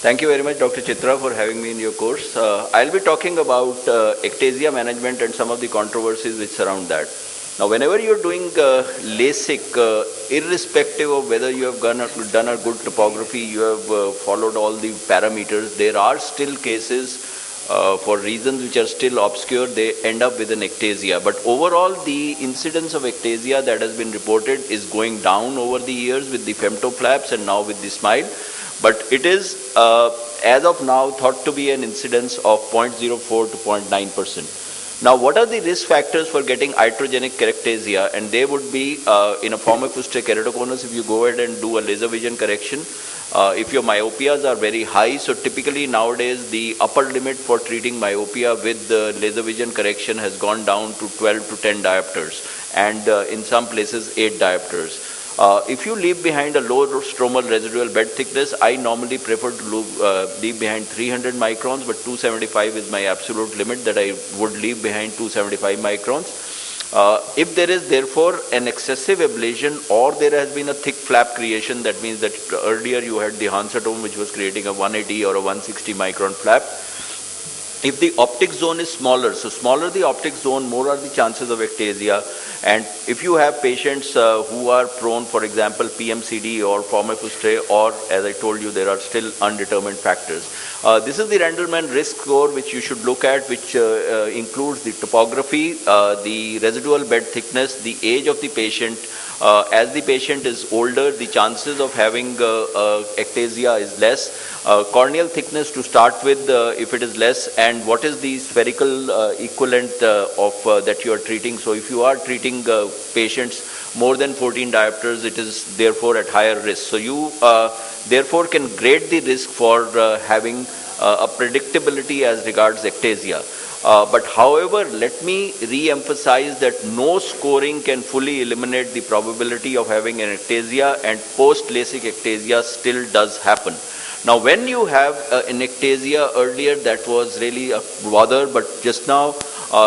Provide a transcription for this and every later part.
Thank you very much, Dr. Chitra, for having me in your course. I'll be talking about ectasia management and some of the controversies which surround that. Now, whenever you're doing LASIK, irrespective of whether you have done a good topography, you have followed all the parameters, there are still cases for reasons which are still obscure, they end up with an ectasia. But overall, the incidence of ectasia that has been reported is going down over the years with the femtoflaps and now with the SMILE. But it is, as of now, thought to be an incidence of 0.04 to 0.9%. Now, what are the risk factors for getting iatrogenic keratoconus? And they would be in a form of keratoconus if you go ahead and do a laser vision correction. If your myopias are very high, so typically nowadays the upper limit for treating myopia with the laser vision correction has gone down to 12 to 10 diopters and in some places 8 diopters. If you leave behind a low stromal residual bed thickness, I normally prefer to leave behind 300 microns, but 275 is my absolute limit that I would leave behind 275 microns. If there is therefore an excessive ablation or there has been a thick flap creation, that means that earlier you had the Hansatome which was creating a 180 or a 160 micron flap. If the optic zone is smaller, so smaller the optic zone, more are the chances of ectasia. And if you have patients who are prone, for example, PMCD or forme fustulae, or as I told you, there are still undetermined factors. This is the Rendelman risk score which you should look at, which includes the topography, the residual bed thickness, the age of the patient. As the patient is older, the chances of having ectasia is less. Corneal thickness to start with, if it is less, and what is the spherical equivalent of that you are treating. So if you are treating patients more than 14 diopters, it is therefore at higher risk. So you therefore can grade the risk for having a predictability as regards ectasia. But however, let me re-emphasize that no scoring can fully eliminate the probability of having an ectasia, and post-LASIK ectasia still does happen. Now, when you have an ectasia earlier, that was really a bother, but just now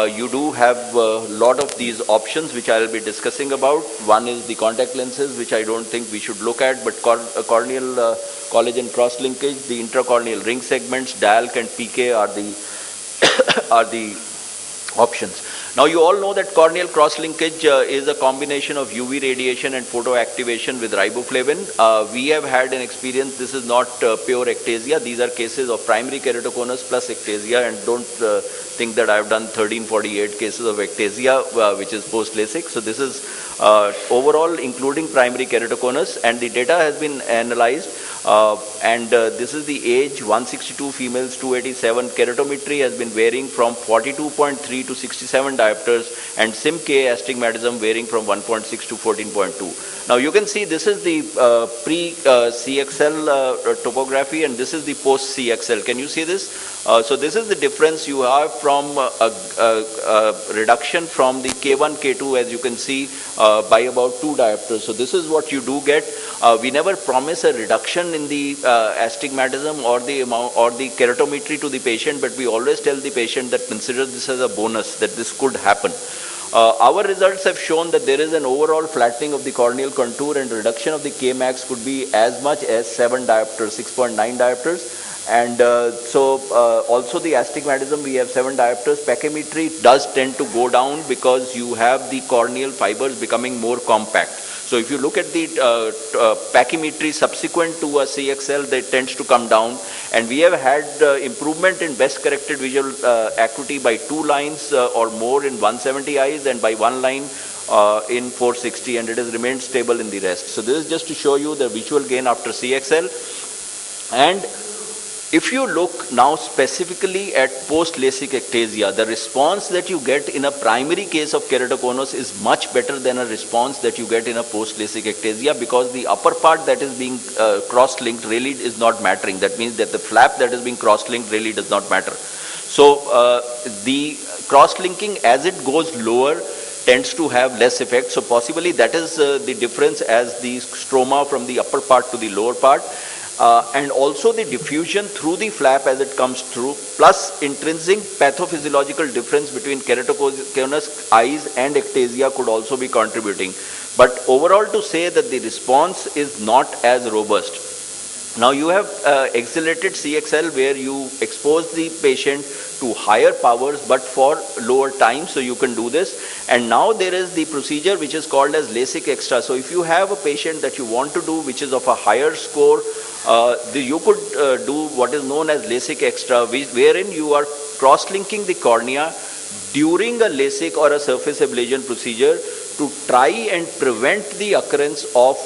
you do have a lot of these options which I will be discussing about. One is the contact lenses, which I don't think we should look at, but corneal collagen cross-linkage, the intracorneal ring segments, DALK and PK are the options. Now you all know that corneal cross-linkage is a combination of UV radiation and photoactivation with riboflavin. We have had an experience, this is not pure ectasia, these are cases of primary keratoconus plus ectasia, and don't think that I have done 1348 cases of ectasia which is post-LASIK. So this is overall including primary keratoconus, and the data has been analyzed. This is the age, 162 females, 287. Keratometry has been varying from 42.3 to 67 diopters, and SIM-K astigmatism varying from 1.6 to 14.2. Now you can see this is the pre-CXL topography, and this is the post-CXL. Can you see this? So this is the difference you have from a reduction from the K1, K2, as you can see, by about 2 diopters. So this is what you do get. We never promise a reduction in the astigmatism or the amount or the keratometry to the patient, but we always tell the patient that consider this as a bonus, that this could happen. Our results have shown that there is an overall flattening of the corneal contour, and reduction of the Kmax could be as much as 7 diopters, 6.9 diopters. And also the astigmatism, we have 7 diopters. Pachymetry does tend to go down because you have the corneal fibers becoming more compact. So if you look at the pachymetry subsequent to a CXL, that tends to come down. And we have had improvement in best corrected visual acuity by 2 lines or more in 170 eyes, and by 1 line in 460, and it has remained stable in the rest. So this is just to show you the visual gain after CXL. And if you look now specifically at post-LASIK ectasia, the response that you get in a primary case of keratoconus is much better than a response that you get in a post-LASIK ectasia, because the upper part that is being cross-linked really is not mattering. That means that the flap that is being cross-linked really does not matter. So the cross-linking, as it goes lower, tends to have less effect. So possibly that is the difference as the stroma from the upper part to the lower part. And also the diffusion through the flap as it comes through, plus intrinsic pathophysiological difference between keratoconus eyes and ectasia could also be contributing. But overall, to say that the response is not as robust. Now you have accelerated CXL where you expose the patient to higher powers but for lower time, so you can do this. And now there is the procedure which is called as LASIK extra. So if you have a patient that you want to do which is of a higher score, you could do what is known as LASIK extra, wherein you are cross-linking the cornea during a LASIK or a surface ablation procedure to try and prevent the occurrence of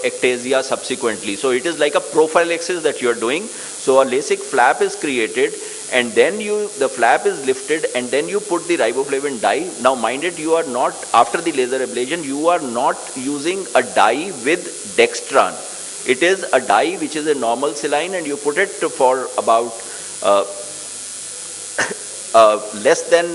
ectasia subsequently. So it is like a prophylaxis that you are doing. So a LASIK flap is created, and then the flap is lifted, and then you put the riboflavin dye. Now mind it, you are not, after the laser ablation, you are not using a dye with dextran. It is a dye which is a normal saline, and you put it for about less than,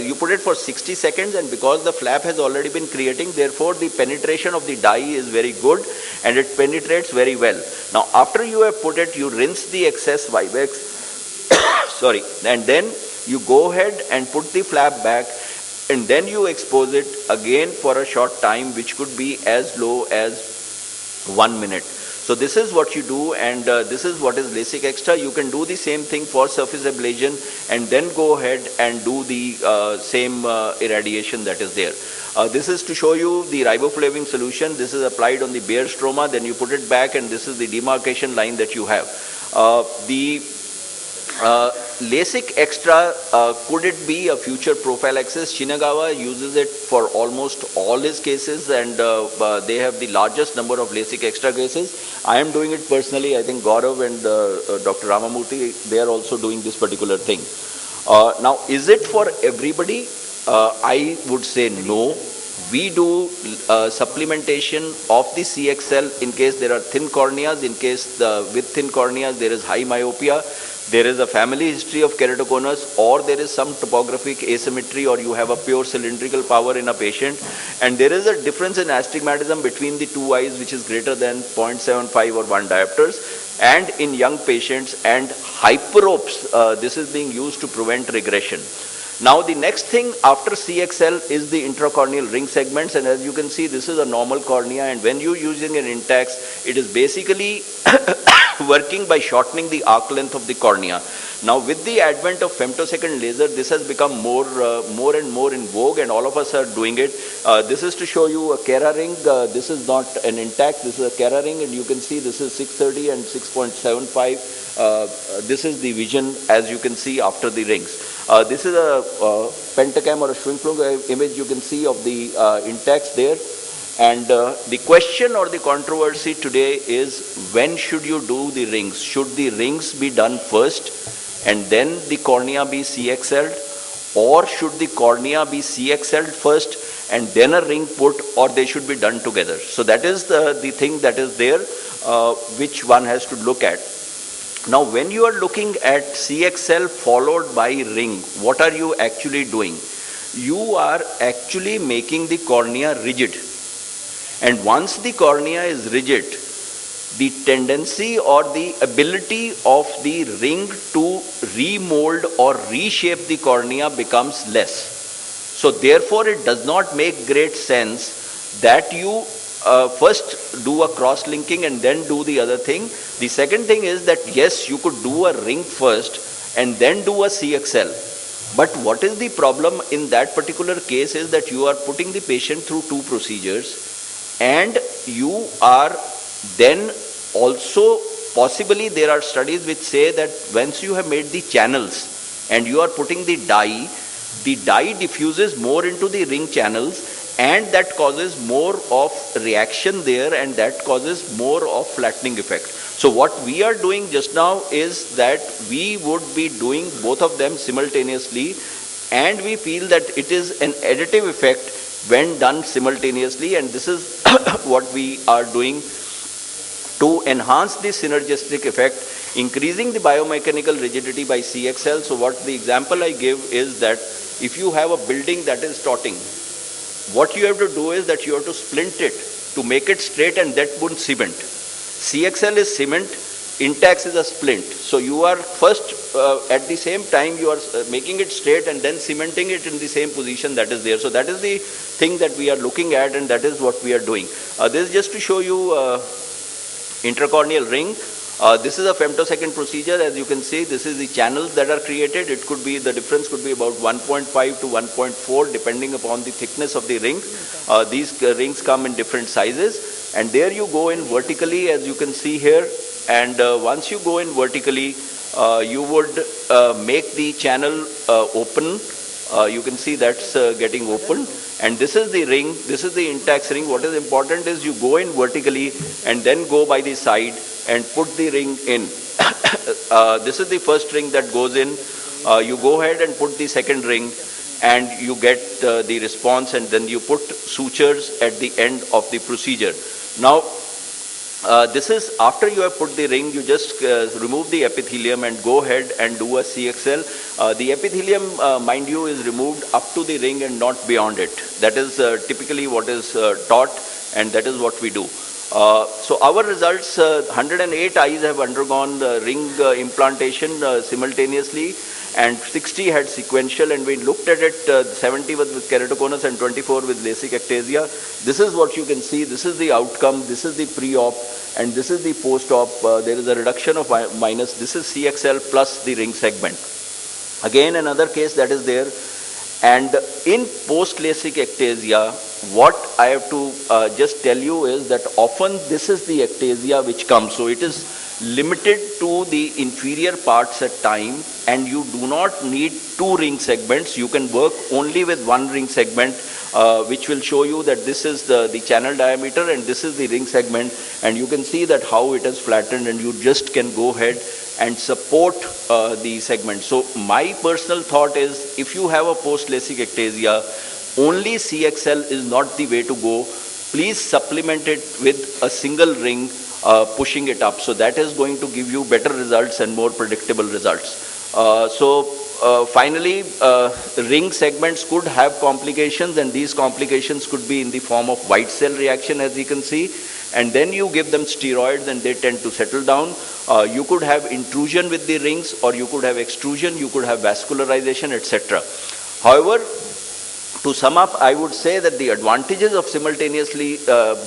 you put it for 60 seconds, and because the flap has already been creating, therefore the penetration of the dye is very good and it penetrates very well. Now after you have put it, you rinse the excess Vibex, sorry, and then you go ahead and put the flap back, and then you expose it again for a short time, which could be as low as 1 minute. So this is what you do, and this is what is LASIK extra. You can do the same thing for surface ablation and then go ahead and do the same irradiation that is there. This is to show you the riboflavin solution. This is applied on the bare stroma, then you put it back, and this is the demarcation line that you have. The LASIK extra, could it be a future prophylaxis? Shinagawa uses it for almost all his cases, and they have the largest number of LASIK extra cases. I am doing it personally. I think Gaurav and Dr. Ramamurthy, they are also doing this particular thing. Now, is it for everybody? I would say no. We do supplementation of the CXL in case there are thin corneas, in case with thin corneas there is high myopia, there is a family history of keratoconus, or there is some topographic asymmetry, or you have a pure cylindrical power in a patient, and there is a difference in astigmatism between the two eyes which is greater than 0.75 or 1 diopters, and in young patients, and hyperopes, this is being used to prevent regression. Now the next thing after CXL is the intracorneal ring segments, and as you can see, this is a normal cornea, and when you're using an Intacs, it is basically working by shortening the arc length of the cornea. Now with the advent of femtosecond laser, this has become more and more in vogue, and all of us are doing it. This is to show you a Kera ring. This is not an Intacs, this is a Kera ring, and you can see this is 630 and 6.75. This is the vision, as you can see, after the rings. This is a pentacam or a Schwingflug image you can see of the Intacs there. And the question or the controversy today is, when should you do the rings? Should the rings be done first and then the cornea be CXL'd, or should the cornea be CXL'd first and then a ring put, or they should be done together? So that is the thing that is there, which one has to look at. Now when you are looking at CXL followed by ring, what are you actually doing? You are actually making the cornea rigid. And once the cornea is rigid, the tendency or the ability of the ring to remold or reshape the cornea becomes less. So therefore it does not make great sense that you first do a cross-linking and then do the other thing. The second thing is that yes, you could do a ring first and then do a CXL. But what is the problem in that particular case is that you are putting the patient through two procedures, and you are then also, possibly there are studies which say that once you have made the channels and you are putting the dye diffuses more into the ring channels, and that causes more of reaction there, and that causes more of flattening effect. So what we are doing just now is that we would be doing both of them simultaneously, and we feel that it is an additive effect when done simultaneously, and this is what we are doing to enhance the synergistic effect, increasing the biomechanical rigidity by CXL. So what the example I give is that if you have a building that is totting, what you have to do is that you have to splint it to make it straight, and that would cement. CXL is cement, Intacs is a splint. So you are first at the same time you are making it straight and then cementing it in the same position that is there. So that is the thing that we are looking at, and that is what we are doing. This is just to show you intracorneal ring. This is a femtosecond procedure. As you can see, this is the channels that are created. It could be, the difference could be about 1.5 to 1.4 depending upon the thickness of the ring. These rings come in different sizes, and there you go in vertically, as you can see here. And once you go in vertically, you would make the channel open. You can see that's getting open. And this is the ring, this is the Intacs ring. What is important is you go in vertically and then go by the side and put the ring in. This is the first ring that goes in. You go ahead and put the second ring, and you get the response, and then you put sutures at the end of the procedure. Now, this is after you have put the ring, you just remove the epithelium and go ahead and do a CXL. The epithelium, mind you, is removed up to the ring and not beyond it. That is typically what is taught, and that is what we do. So our results, 108 eyes have undergone ring implantation simultaneously, and 60 had sequential, and we looked at it, 70 was with keratoconus and 24 with LASIK ectasia. This is what you can see. This is the outcome. This is the pre-op, and this is the post-op. There is a reduction of minus. This is CXL plus the ring segment. Again, another case that is there. And in post-LASIK ectasia, what I have to just tell you is that often this is the ectasia which comes. So it is limited to the inferior parts at time, and you do not need two ring segments. You can work only with one ring segment, which will show you that this is the channel diameter and this is the ring segment, and you can see that how it is flattened, and you just can go ahead and support the segment. So my personal thought is, if you have a post-LASIK ectasia, only CXL is not the way to go. Please supplement it with a single ring, pushing it up. So that is going to give you better results and more predictable results. Finally, ring segments could have complications, and these complications could be in the form of white cell reaction, as you can see. And then you give them steroids and they tend to settle down. You could have intrusion with the rings, or you could have extrusion, you could have vascularization, etc. However, to sum up, I would say that the advantages of simultaneously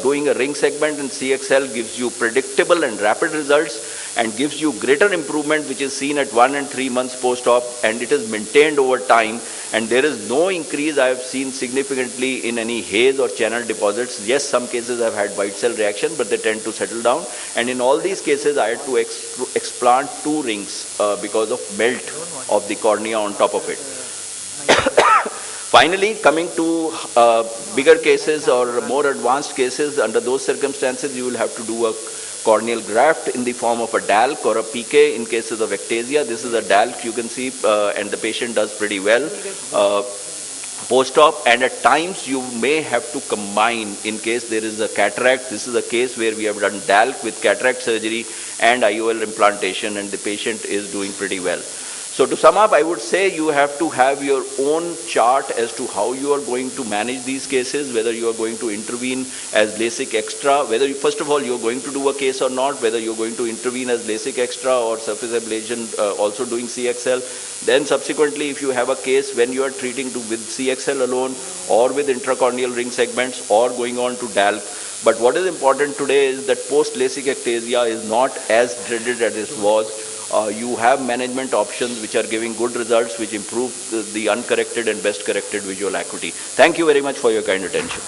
doing a ring segment in CXL gives you predictable and rapid results, and gives you greater improvement, which is seen at 1 and 3 months post-op, and it is maintained over time, and there is no increase I have seen significantly in any haze or channel deposits. Yes, some cases have had white cell reaction, but they tend to settle down, and in all these cases I had to explant 2 rings because of melt of the cornea on top of it. Finally, coming to bigger cases or more advanced cases, under those circumstances you will have to do a corneal graft in the form of a DALC or a PK in cases of ectasia. This is a DALC, you can see, and the patient does pretty well post-op, and at times you may have to combine in case there is a cataract. This is a case where we have done DALC with cataract surgery and IOL implantation, and the patient is doing pretty well. So to sum up, I would say you have to have your own chart as to how you are going to manage these cases, whether you are going to intervene as LASIK extra, whether you, first of all, you are going to do a case or not, whether you are going to intervene as LASIK extra or surface ablation also doing CXL. Then subsequently, if you have a case when you are treating with CXL alone or with intracorneal ring segments or going on to DALC. But what is important today is that post-LASIK ectasia is not as dreaded as it was. You have management options which are giving good results, which improve the uncorrected and best corrected visual acuity. Thank you very much for your kind attention.